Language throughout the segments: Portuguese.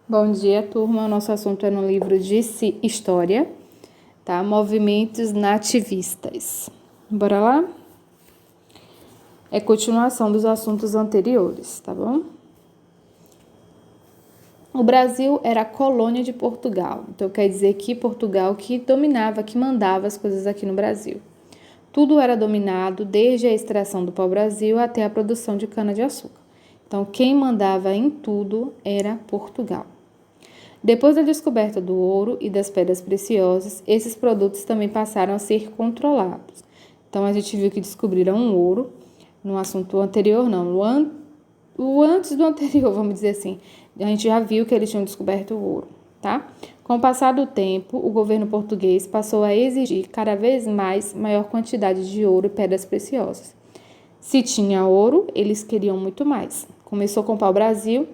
Bom dia, turma. O nosso assunto é no livro de História, tá? Movimentos nativistas. Bora lá? É continuação dos assuntos anteriores, tá bom? O Brasil era colônia de Portugal. Então, quer dizer que Portugal que dominava, que mandava as coisas aqui no Brasil. Tudo era dominado, desde a extração do pau-brasil até a produção de cana-de-açúcar. Então, quem mandava em tudo era Portugal. Depois da descoberta do ouro e das pedras preciosas, esses produtos também passaram a ser controlados. Então, a gente viu que descobriram o ouro no assunto anterior, não, o antes do anterior, vamos dizer assim. A gente já viu que eles tinham descoberto o ouro, tá? Com o passar do tempo, o governo português passou a exigir cada vez maior quantidade de ouro e pedras preciosas. Se tinha ouro, eles queriam muito mais. Começou com o pau-brasil.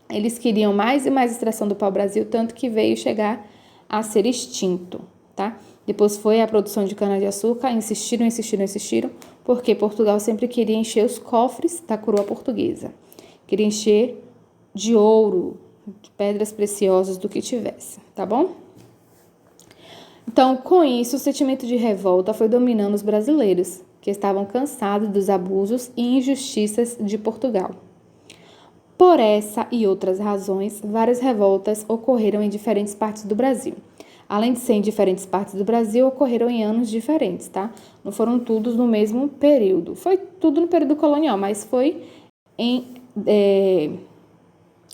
Eles queriam mais e mais extração do pau-brasil, tanto que veio chegar a ser extinto, tá? Depois foi a produção de cana-de-açúcar, insistiram, porque Portugal sempre queria encher os cofres da coroa portuguesa. Queria encher de ouro, de pedras preciosas, do que tivesse, tá bom? Então, com isso, o sentimento de revolta foi dominando os brasileiros, que estavam cansados dos abusos e injustiças de Portugal. Por essa e outras razões, várias revoltas ocorreram em diferentes partes do Brasil. Além de ser em diferentes partes do Brasil, ocorreram em anos diferentes, tá? Não foram todos no mesmo período. Foi tudo no período colonial, mas foi em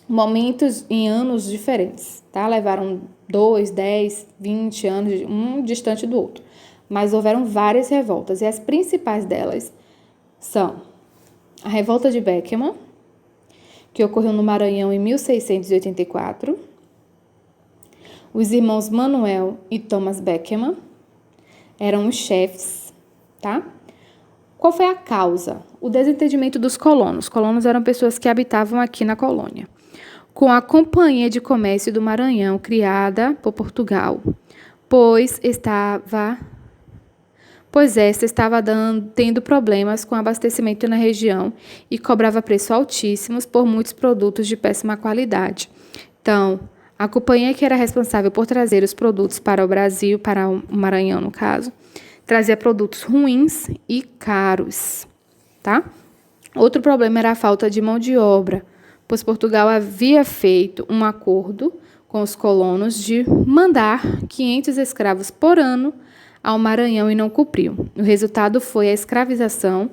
momentos, em anos diferentes, tá? Levaram 2, 10, 20 anos, um distante do outro. Mas houveram várias revoltas, e as principais delas são a Revolta de Beckman, que ocorreu no Maranhão em 1684. Os irmãos Manuel e Thomas Beckman eram os chefes, tá? Qual foi a causa? O desentendimento dos colonos. Os colonos eram pessoas que habitavam aqui na colônia. Com a Companhia de Comércio do Maranhão, criada por Portugal, pois esta estava tendo problemas com abastecimento na região e cobrava preços altíssimos por muitos produtos de péssima qualidade. Então, a companhia que era responsável por trazer os produtos para o Brasil, para o Maranhão no caso, trazia produtos ruins e caros, tá? Outro problema era a falta de mão de obra, pois Portugal havia feito um acordo com os colonos de mandar 500 escravos por ano ao Maranhão e não cumpriu. O resultado foi a escravização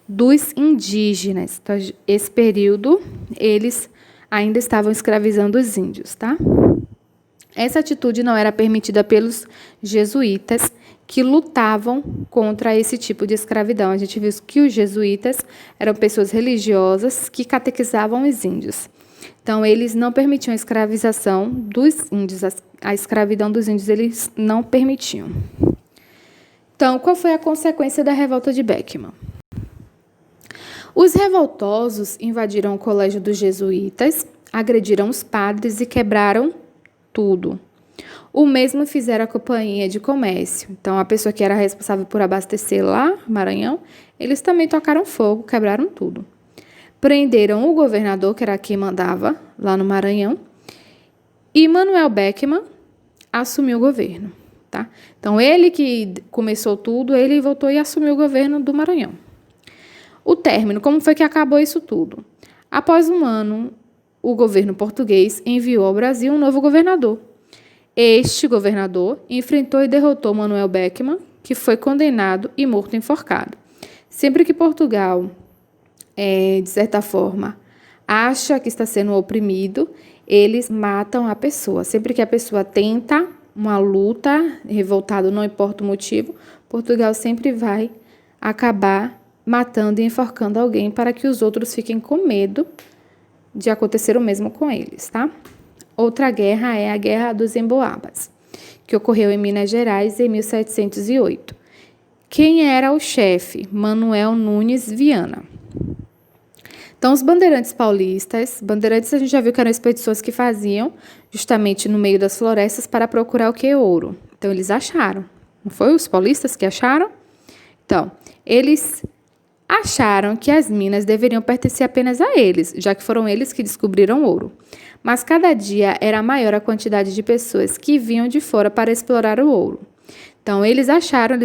dos indígenas. Então, esse período, eles ainda estavam escravizando os índios, tá? Essa atitude não era permitida pelos jesuítas, que lutavam contra esse tipo de escravidão. A gente viu que os jesuítas eram pessoas religiosas que catequizavam os índios. Então, eles não permitiam a escravização dos índios. A escravidão dos índios eles não permitiam. Então, qual foi a consequência da revolta de Beckman? Os revoltosos invadiram o colégio dos jesuítas, agrediram os padres e quebraram tudo. O mesmo fizeram a Companhia de Comércio. Então, a pessoa que era responsável por abastecer lá, no Maranhão, eles também tocaram fogo, quebraram tudo. Prenderam o governador, que era quem mandava lá no Maranhão, e Manuel Beckman assumiu o governo. Tá? Então, ele que começou tudo, ele voltou e assumiu o governo do Maranhão. O término, como foi que acabou isso tudo? Após um ano, o governo português enviou ao Brasil um novo governador. Este governador enfrentou e derrotou Manuel Beckman, que foi condenado e morto enforcado. Sempre que Portugal, de certa forma, acha que está sendo oprimido, eles matam a pessoa. Sempre que a pessoa tenta uma luta, revoltado, não importa o motivo, Portugal sempre vai acabar matando e enforcando alguém para que os outros fiquem com medo de acontecer o mesmo com eles, tá? Outra guerra é a Guerra dos Emboabas, que ocorreu em Minas Gerais em 1708. Quem era o chefe? Manuel Nunes Viana. Então, os bandeirantes paulistas, a gente já viu que eram expedições que faziam justamente no meio das florestas para procurar o que? Ouro. Então, eles acharam. Não foi os paulistas que acharam? Então, eles acharam que as minas deveriam pertencer apenas a eles, já que foram eles que descobriram ouro. Mas cada dia era maior a quantidade de pessoas que vinham de fora para explorar o ouro. Então, eles acharam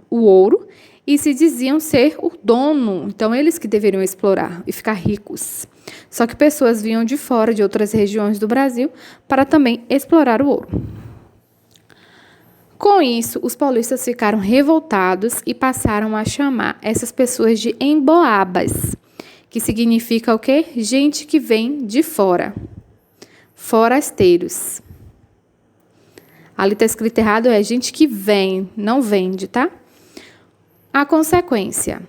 o ouro e se diziam ser o dono. Então, eles que deveriam explorar e ficar ricos. Só que pessoas vinham de fora, de outras regiões do Brasil, para também explorar o ouro. Com isso, os paulistas ficaram revoltados e passaram a chamar essas pessoas de emboabas, que significa o quê? Gente que vem de fora. Forasteiros. Ali está escrito errado, é gente que vem, não vende, tá? A consequência.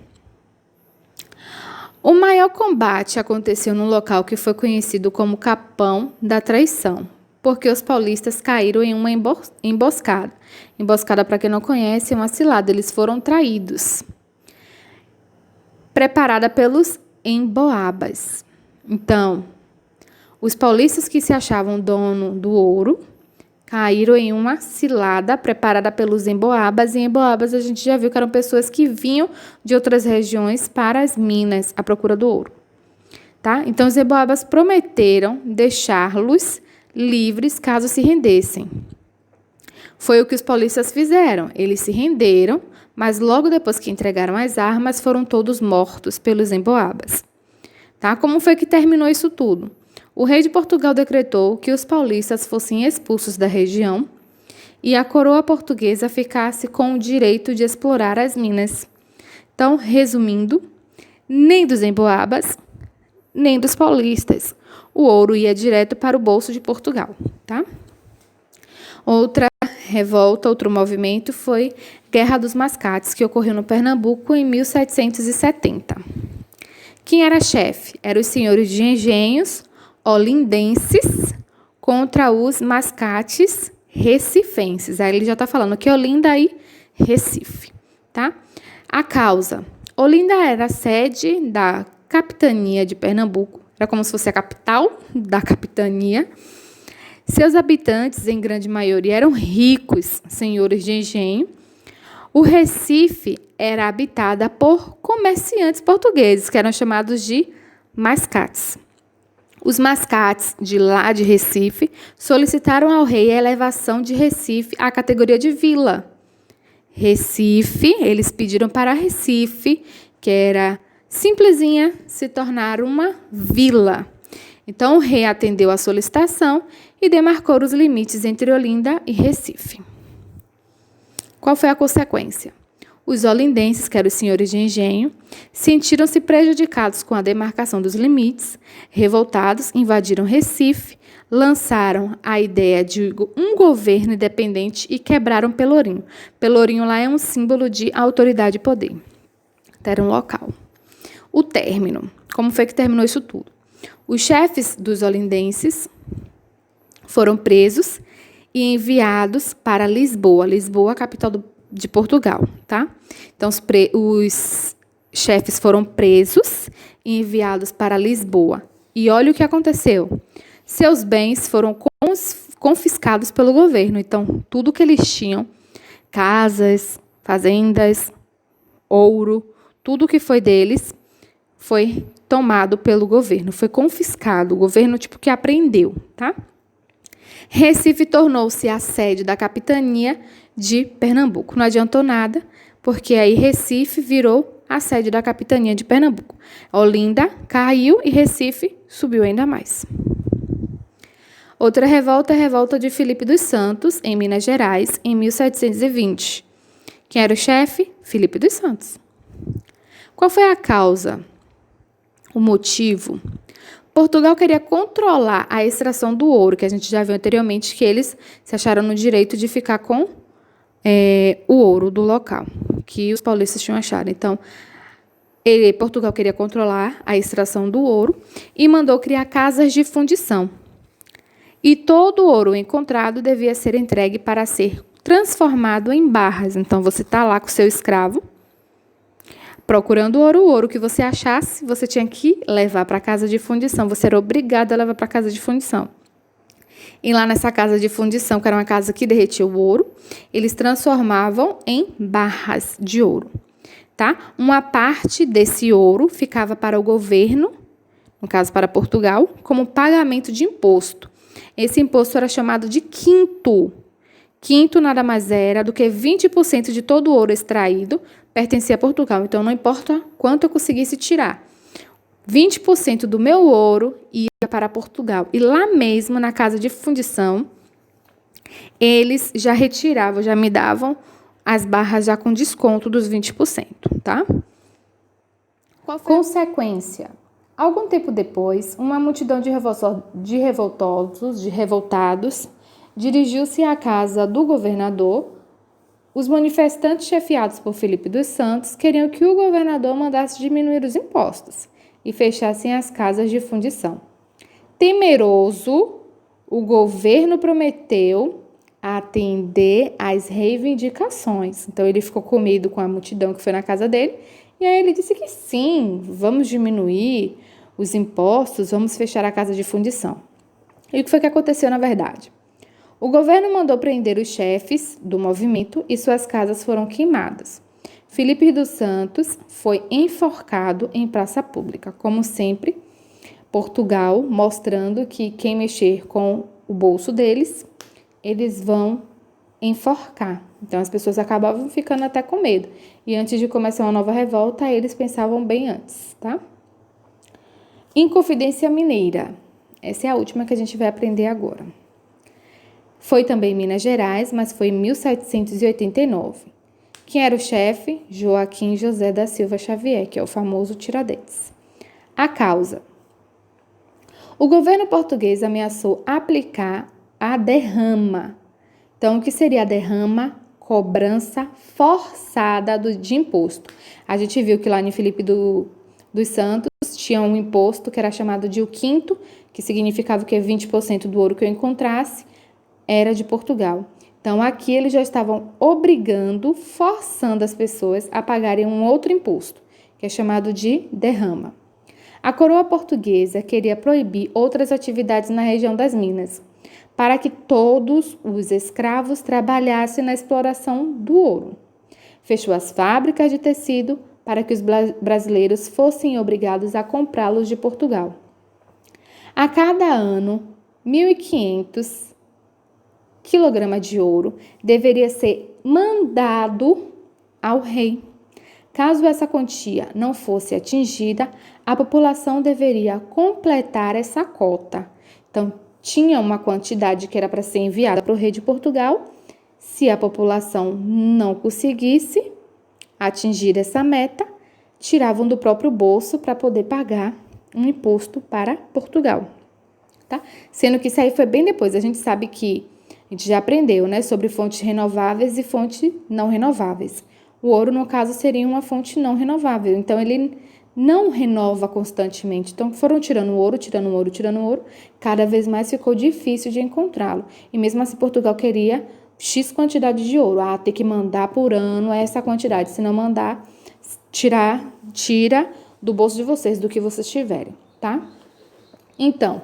O maior combate aconteceu num local que foi conhecido como Capão da Traição, porque os paulistas caíram em uma emboscada. Emboscada, para quem não conhece, é uma cilada, eles foram traídos. Preparada pelos emboabas. Então, os paulistas que se achavam dono do ouro caíram em uma cilada preparada pelos emboabas. E emboabas a gente já viu que eram pessoas que vinham de outras regiões para as minas à procura do ouro. Tá? Então, os emboabas prometeram deixá-los livres caso se rendessem. Foi o que os paulistas fizeram. Eles se renderam, mas logo depois que entregaram as armas, foram todos mortos pelos emboabas. Tá? Como foi que terminou isso tudo? O rei de Portugal decretou que os paulistas fossem expulsos da região e a coroa portuguesa ficasse com o direito de explorar as minas. Então, resumindo, nem dos emboabas, nem dos paulistas. O ouro ia direto para o bolso de Portugal. Tá? Outra revolta, outro movimento foi Guerra dos Mascates, que ocorreu no Pernambuco em 1770. Quem era chefe? Eram os senhores de engenhos olindenses contra os mascates recifenses. Aí ele já está falando que Olinda e Recife, tá? A causa. Olinda era a sede da capitania de Pernambuco, era como se fosse a capital da capitania. Seus habitantes, em grande maioria, eram ricos senhores de engenho. O Recife era habitada por comerciantes portugueses, que eram chamados de mascates. Os mascates de lá de Recife solicitaram ao rei a elevação de Recife à categoria de vila. Recife, eles pediram para Recife, que era simplesinha, se tornar uma vila. Então, o rei atendeu à solicitação e demarcou os limites entre Olinda e Recife. Qual foi a consequência? Os olindenses, que eram os senhores de engenho, sentiram-se prejudicados com a demarcação dos limites, revoltados, invadiram Recife, lançaram a ideia de um governo independente e quebraram Pelourinho. Pelourinho lá é um símbolo de autoridade e poder. Era um local. O término. Como foi que terminou isso tudo? Os chefes dos olindenses foram presos e enviados para Lisboa. Lisboa, a capital de Portugal, tá? Então, os chefes foram presos e enviados para Lisboa. E olha o que aconteceu. Seus bens foram confiscados pelo governo. Então, tudo que eles tinham, casas, fazendas, ouro, tudo que foi deles, foi tomado pelo governo, foi confiscado. O governo, que apreendeu, tá? Recife tornou-se a sede da capitania de Pernambuco. Não adiantou nada, porque aí Recife virou a sede da capitania de Pernambuco. Olinda caiu e Recife subiu ainda mais. Outra revolta é a revolta de Filipe dos Santos, em Minas Gerais, em 1720. Quem era o chefe? Filipe dos Santos. Qual foi a causa? O motivo? Portugal queria controlar a extração do ouro, que a gente já viu anteriormente, que eles se acharam no direito de ficar com o ouro do local, que os paulistas tinham achado. Então, Portugal queria controlar a extração do ouro e mandou criar casas de fundição. E todo o ouro encontrado devia ser entregue para ser transformado em barras. Então, você está lá com o seu escravo, procurando o ouro que você achasse, você tinha que levar para a casa de fundição. Você era obrigado a levar para a casa de fundição. E lá nessa casa de fundição, que era uma casa que derretia o ouro, eles transformavam em barras de ouro. tá? Uma parte desse ouro ficava para o governo, no caso para Portugal, como pagamento de imposto. Esse imposto era chamado de quinto. Quinto nada mais era do que 20% de todo o ouro extraído pertencia a Portugal. Então, não importa quanto eu conseguisse tirar. 20% do meu ouro ia para Portugal. E lá mesmo, na casa de fundição, eles já retiravam, já me davam as barras já com desconto dos 20%, tá? Qual foi a consequência? Algum tempo depois, uma multidão de revoltados, dirigiu-se à casa do governador. Os manifestantes, chefiados por Filipe dos Santos, queriam que o governador mandasse diminuir os impostos e fechassem as casas de fundição. Temeroso, o governo prometeu atender às reivindicações. Então, ele ficou com medo com a multidão que foi na casa dele, e aí ele disse que sim, vamos diminuir os impostos, vamos fechar a casa de fundição. E o que foi que aconteceu na verdade? O governo mandou prender os chefes do movimento e suas casas foram queimadas. Filipe dos Santos foi enforcado em praça pública. Como sempre, Portugal mostrando que quem mexer com o bolso deles, eles vão enforcar. Então, as pessoas acabavam ficando até com medo. E antes de começar uma nova revolta, eles pensavam bem antes, tá? Inconfidência Mineira. Essa é a última que a gente vai aprender agora. Foi também em Minas Gerais, mas foi em 1789. Quem era o chefe? Joaquim José da Silva Xavier, que é o famoso Tiradentes. A causa. O governo português ameaçou aplicar a derrama. Então, o que seria a derrama? Cobrança forçada de imposto. A gente viu que lá em Filipe dos Santos tinha um imposto que era chamado de o quinto, que significava que 20% do ouro que eu encontrasse era de Portugal. Então, aqui eles já estavam obrigando, forçando as pessoas a pagarem um outro imposto, que é chamado de derrama. A coroa portuguesa queria proibir outras atividades na região das Minas, para que todos os escravos trabalhassem na exploração do ouro. Fechou as fábricas de tecido para que os brasileiros fossem obrigados a comprá-los de Portugal. A cada ano, 1.500 kg de ouro deveria ser mandado ao rei. Caso essa quantia não fosse atingida, a população deveria completar essa cota. Então, tinha uma quantidade que era para ser enviada para o rei de Portugal. Se a população não conseguisse atingir essa meta, tiravam do próprio bolso para poder pagar um imposto para Portugal, tá? Sendo que isso aí foi bem depois. A gente sabe que a gente já aprendeu, né, sobre fontes renováveis e fontes não renováveis. O ouro, no caso, seria uma fonte não renovável. Então, ele não renova constantemente. Então, foram tirando ouro. Cada vez mais ficou difícil de encontrá-lo. E mesmo assim, Portugal queria X quantidade de ouro. Ter que mandar por ano essa quantidade. Se não mandar, tira do bolso de vocês, do que vocês tiverem, tá? Então,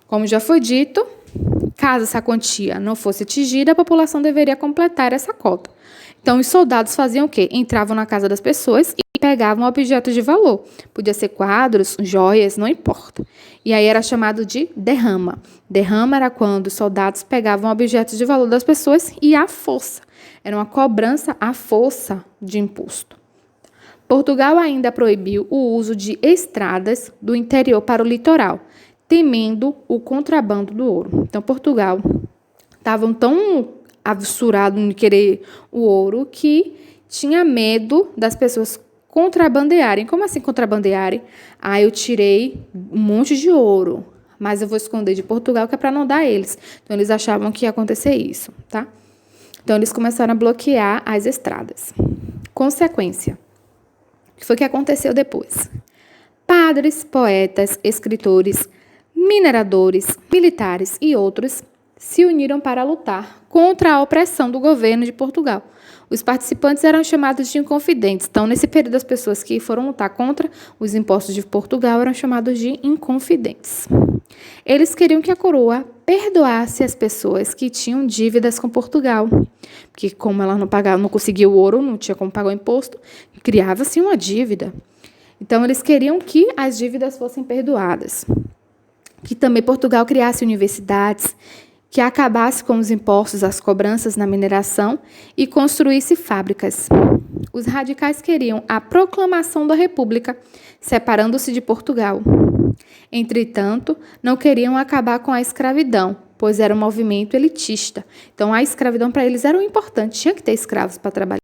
como já foi dito, caso essa quantia não fosse atingida, a população deveria completar essa cota. Então, os soldados faziam o quê? Entravam na casa das pessoas e pegavam objetos de valor. Podia ser quadros, joias, não importa. E aí era chamado de derrama. Derrama era quando os soldados pegavam objetos de valor das pessoas e à força. Era uma cobrança à força de imposto. Portugal ainda proibiu o uso de estradas do interior para o litoral, temendo o contrabando do ouro. Então, Portugal estavam tão avissurados em querer o ouro que tinha medo das pessoas contrabandearem. Como assim contrabandearem? Eu tirei um monte de ouro, mas eu vou esconder de Portugal, que é para não dar a eles. Então, eles achavam que ia acontecer isso, tá? Então, eles começaram a bloquear as estradas. Consequência. O que foi que aconteceu depois? Padres, poetas, escritores, mineradores, militares e outros se uniram para lutar contra a opressão do governo de Portugal. Os participantes eram chamados de inconfidentes. Então, nesse período, as pessoas que foram lutar contra os impostos de Portugal eram chamados de inconfidentes. Eles queriam que a coroa perdoasse as pessoas que tinham dívidas com Portugal. Porque como ela não pagava, não conseguia o ouro, não tinha como pagar o imposto, criava-se uma dívida. Então, eles queriam que as dívidas fossem perdoadas. Que também Portugal criasse universidades, que acabasse com os impostos, as cobranças na mineração e construísse fábricas. Os radicais queriam a proclamação da República, separando-se de Portugal. Entretanto, não queriam acabar com a escravidão, pois era um movimento elitista. Então, a escravidão para eles era importante, tinha que ter escravos para trabalhar.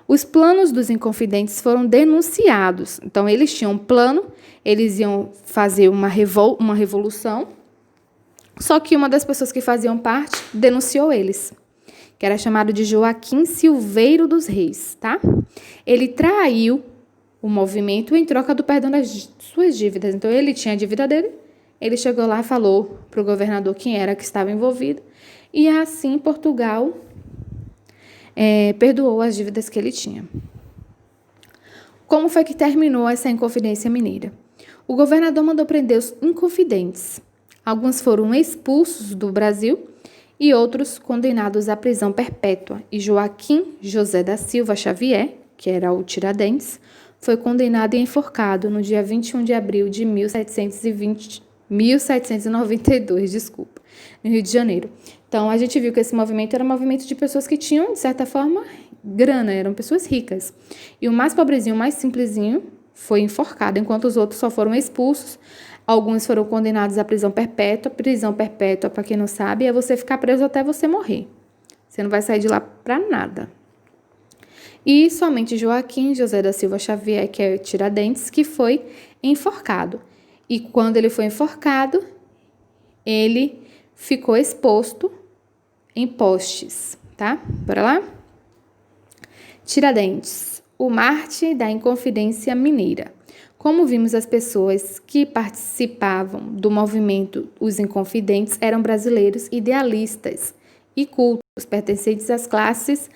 Os planos dos Inconfidentes foram denunciados. Então, eles tinham um plano, eles iam fazer uma revolução, só que uma das pessoas que faziam parte denunciou eles, que era chamado de Joaquim Silveiro dos Reis, tá? Ele traiu o movimento em troca do perdão das suas dívidas. Então, ele tinha a dívida dele, ele chegou lá e falou para o governador quem era que estava envolvido, e assim Portugal perdoou as dívidas que ele tinha. Como foi que terminou essa Inconfidência Mineira? O governador mandou prender os inconfidentes. Alguns foram expulsos do Brasil e outros condenados à prisão perpétua. E Joaquim José da Silva Xavier, que era o Tiradentes, foi condenado e enforcado no dia 21 de abril de 1792, no Rio de Janeiro. Então, a gente viu que esse movimento era um movimento de pessoas que tinham, de certa forma, grana, eram pessoas ricas. E o mais pobrezinho, o mais simplesinho, foi enforcado, enquanto os outros só foram expulsos. Alguns foram condenados à prisão perpétua. Prisão perpétua, para quem não sabe, é você ficar preso até você morrer. Você não vai sair de lá para nada. E somente Joaquim José da Silva Xavier, que é Tiradentes, que foi enforcado. E quando ele foi enforcado, ele ficou exposto em postes, tá? Bora lá? Tiradentes, o mártir da Inconfidência Mineira. Como vimos, as pessoas que participavam do movimento Os Inconfidentes eram brasileiros idealistas e cultos, pertencentes às classes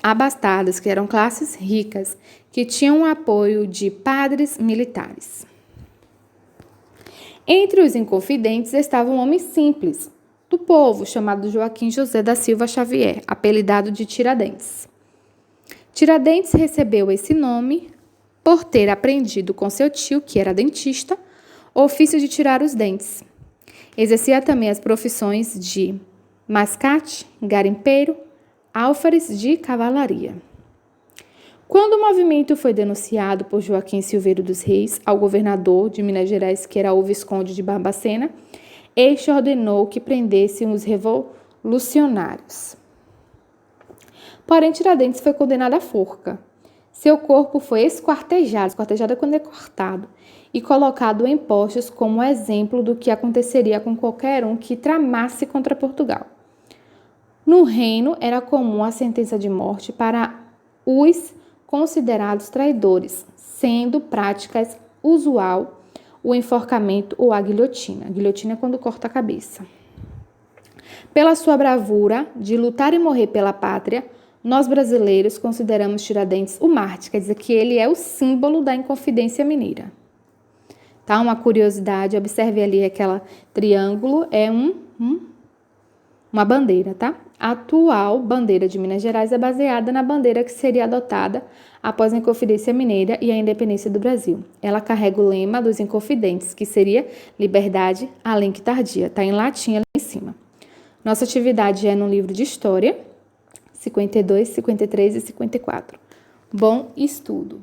abastadas, que eram classes ricas, que tinham o apoio de padres militares. Entre os Inconfidentes estava um homem simples, do povo, chamado Joaquim José da Silva Xavier, apelidado de Tiradentes. Tiradentes recebeu esse nome por ter aprendido com seu tio, que era dentista, o ofício de tirar os dentes. Exercia também as profissões de mascate, garimpeiro, alfares de cavalaria. Quando o movimento foi denunciado por Joaquim Silveiro dos Reis ao governador de Minas Gerais, que era o Visconde de Barbacena, este ordenou que prendessem os revolucionários. Porém, Tiradentes foi condenado à forca. Seu corpo foi esquartejado é quando é cortado, e colocado em postos como exemplo do que aconteceria com qualquer um que tramasse contra Portugal. No reino, era comum a sentença de morte para os considerados traidores, sendo práticas usual o enforcamento ou a guilhotina. A guilhotina é quando corta a cabeça. Pela sua bravura de lutar e morrer pela pátria, nós brasileiros consideramos Tiradentes o mártir, quer dizer que ele é o símbolo da Inconfidência Mineira. Tá? Uma curiosidade, observe ali aquela triângulo, é uma bandeira, tá? A atual bandeira de Minas Gerais é baseada na bandeira que seria adotada após a Inconfidência Mineira e a independência do Brasil. Ela carrega o lema dos Inconfidentes, que seria liberdade além que tardia. Tá em latim ali em cima. Nossa atividade é no livro de História, 52, 53 e 54. Bom estudo!